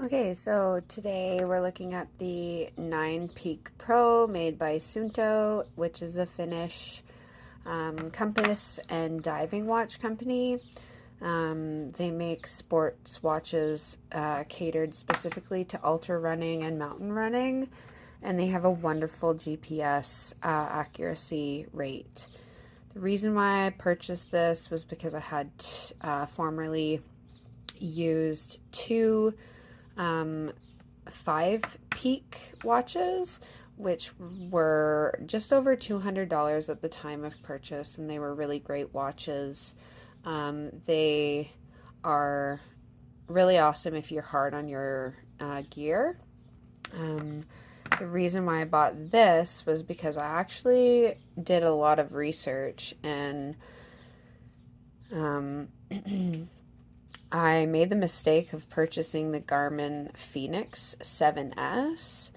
Okay, so today we're looking at the 9 Peak Pro made by SUUNTO, which is a Finnish compass and diving watch company. They make sports watches catered specifically to ultra running and mountain running, and they have a wonderful GPS accuracy rate. The reason why I purchased this was because I had formerly used two um, 5 Peak watches, which were just over $200 at the time of purchase, and they were really great watches. They are really awesome if you're hard on your gear. Um, the reason why I bought this was because I actually did a lot of research and um, I made the mistake of purchasing the Garmin Fenix 7S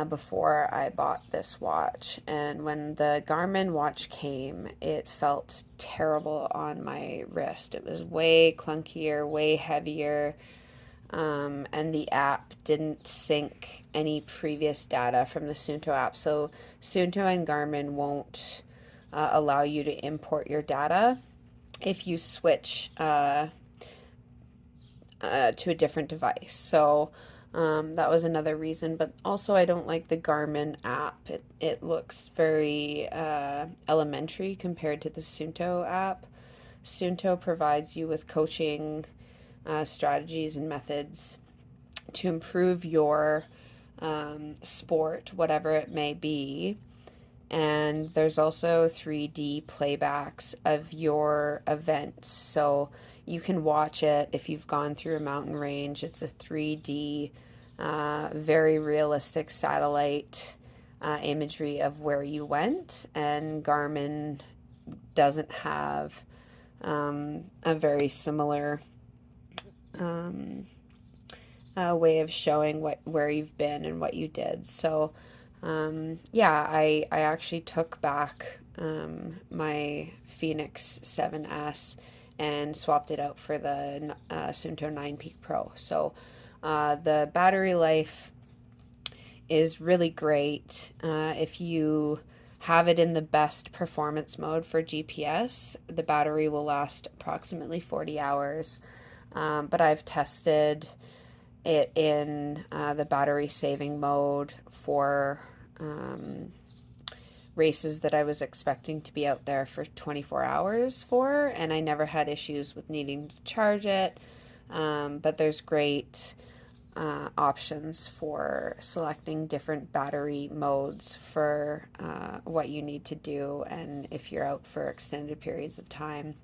before I bought this watch. And when the Garmin watch came, it felt terrible on my wrist. It was way clunkier, way heavier, and the app didn't sync any previous data from the Suunto app. So Suunto and Garmin won't allow you to import your data if you switch to a different device. So that was another reason. But also, I don't like the Garmin app. It looks very elementary compared to the Suunto app. Suunto provides you with coaching strategies and methods to improve your sport, whatever it may be. And there's also 3D playbacks of your events. So you can watch it if you've gone through a mountain range. It's a 3D, very realistic satellite imagery of where you went. And Garmin doesn't have a very similar way of showing where you've been and what you did. So yeah, I actually took back my Phoenix 7S and swapped it out for the Suunto 9 Peak Pro. So the battery life is really great. If you have it in the best performance mode for GPS, the battery will last approximately 40 hours. But I've tested it in the battery saving mode for races that I was expecting to be out there for 24 hours for, and I never had issues with needing to charge it. But there's great options for selecting different battery modes for what you need to do and if you're out for extended periods of time.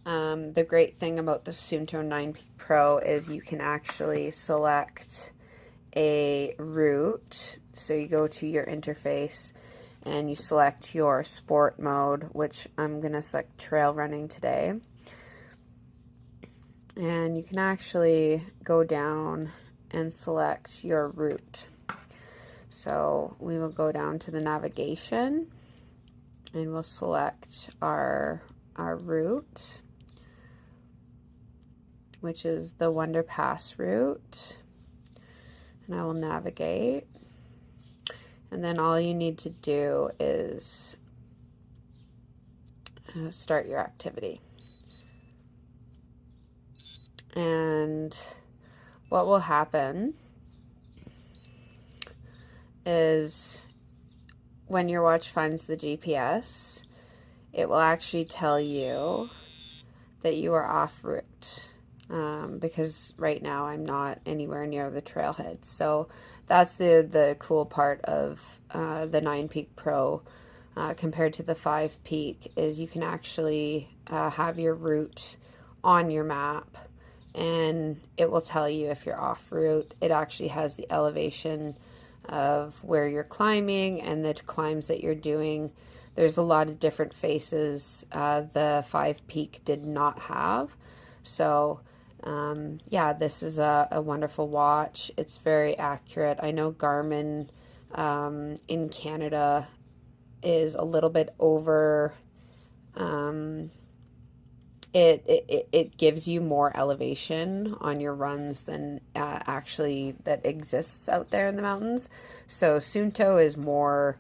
The great thing about the Suunto 9 Peak Pro is you can actually select a route. So you go to your interface and you select your sport mode, which I'm going to select trail running today. And you can actually go down and select your route. So we will go down to the navigation and we'll select our route, which is the Wonder Pass route. And I will navigate. And then all you need to do is start your activity. And what will happen is when your watch finds the GPS, it will actually tell you that you are off route. Because right now I'm not anywhere near the trailhead. So that's the cool part of the 9 Peak Pro compared to the 5 Peak is you can actually have your route on your map and it will tell you if you're off route. It actually has the elevation of where you're climbing and the climbs that you're doing. There's a lot of different faces the 5 Peak did not have. So yeah, this is a wonderful watch. It's very accurate. I know Garmin in Canada is a little bit over it gives you more elevation on your runs than actually that exists out there in the mountains. So Suunto is more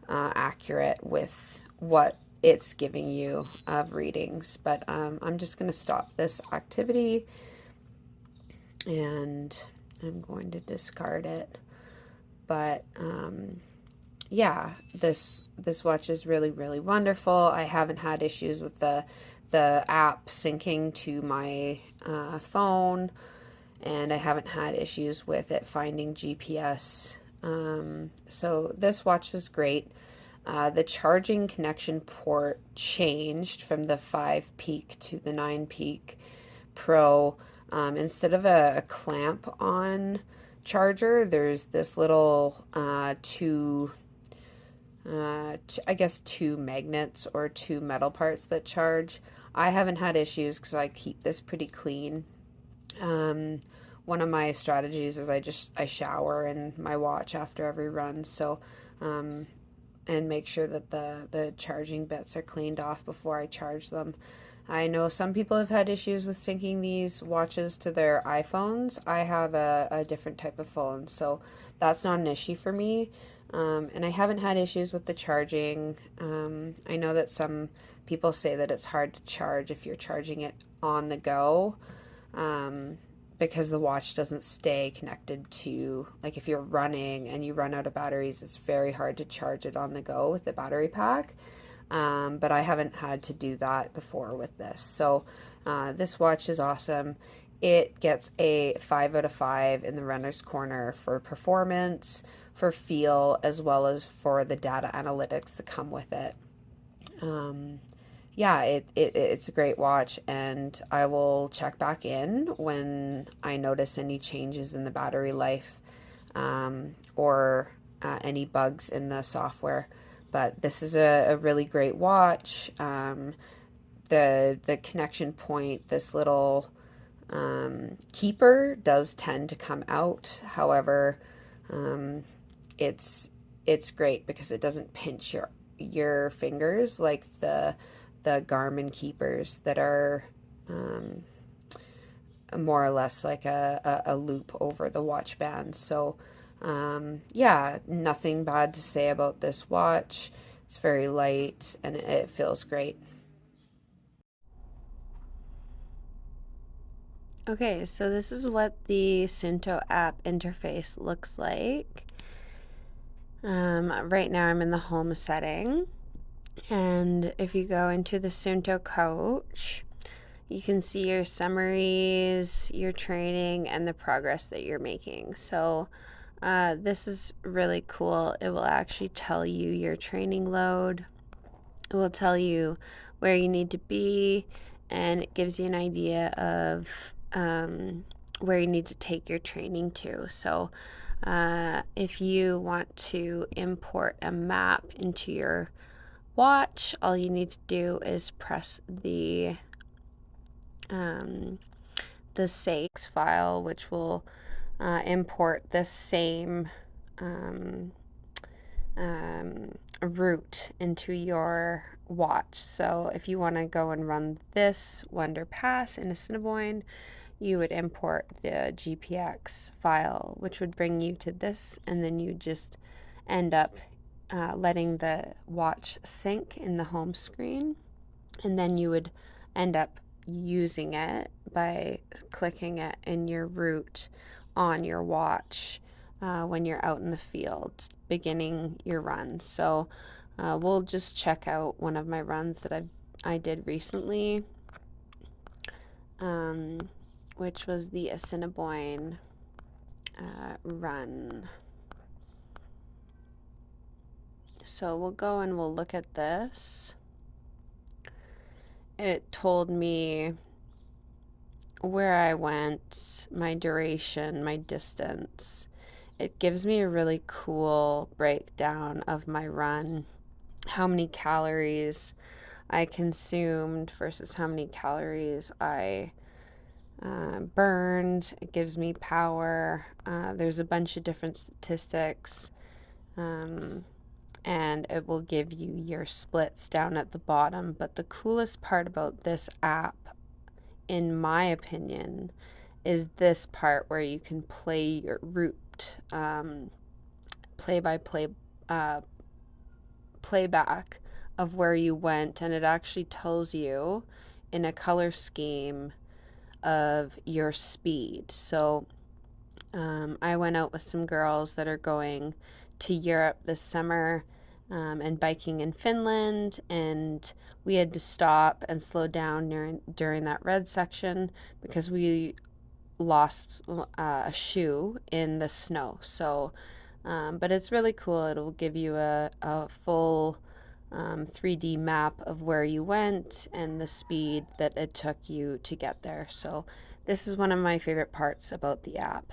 accurate with what it's giving you of readings. But I'm just going to stop this activity and I'm going to discard it. But yeah, this watch is really, really wonderful. I haven't had issues with the app syncing to my phone, and I haven't had issues with it finding GPS. So this watch is great. The charging connection port changed from the 5 peak to the 9 peak Pro. Instead of a clamp on charger, there's this little I guess two magnets or two metal parts that charge. I haven't had issues because I keep this pretty clean. Um, One of my strategies is I shower in my watch after every run, so um, and make sure that the charging bits are cleaned off before I charge them. I know some people have had issues with syncing these watches to their iPhones. I have a different type of phone, so that's not an issue for me. And I haven't had issues with the charging. I know that some people say that it's hard to charge if you're charging it on the go, um, because the watch doesn't stay connected to, like if you're running and you run out of batteries, it's very hard to charge it on the go with the battery pack. But I haven't had to do that before with this. So this watch is awesome. It gets a 5 out of 5 in the runner's corner for performance, for feel, as well as for the data analytics that come with it. Um, yeah, it's a great watch, and I will check back in when I notice any changes in the battery life, or any bugs in the software. But this is a really great watch. The connection point, this little keeper does tend to come out. However, um, it's great because it doesn't pinch your fingers like the Garmin keepers that are more or less like a loop over the watch band. So yeah, nothing bad to say about this watch. It's very light and it feels great. Okay, so this is what the SUUNTO app interface looks like. Right now I'm in the home setting, and if you go into the SUUNTO coach, you can see your summaries, your training, and the progress that you're making. So this is really cool. It will actually tell you your training load. It will tell you where you need to be, and it gives you an idea of where you need to take your training to. So if you want to import a map into your watch, all you need to do is press um, the saves file, which will import the same um, route into your watch. So if you want to go and run this Wonder Pass in Assiniboine, you would import the GPX file, which would bring you to this, and then you just end up letting the watch sync in the home screen, and then you would end up using it by clicking it in your route on your watch when you're out in the field beginning your run. So we'll just check out one of my runs that I did recently, which was the Assiniboine run. So we'll go and we'll look at this. It told me where I went, my duration, my distance. It gives me a really cool breakdown of my run, how many calories I consumed versus how many calories I burned. It gives me power. There's a bunch of different statistics, and it will give you your splits down at the bottom. But the coolest part about this app in my opinion, is this part where you can play your route, play by play uh, playback of where you went, and it actually tells you in a color scheme of your speed. So I went out with some girls that are going to Europe this summer, and biking in Finland, and we had to stop and slow down during that red section because we lost a shoe in the snow. So, but it's really cool. It'll give you a full 3D map of where you went and the speed that it took you to get there. So, this is one of my favorite parts about the app.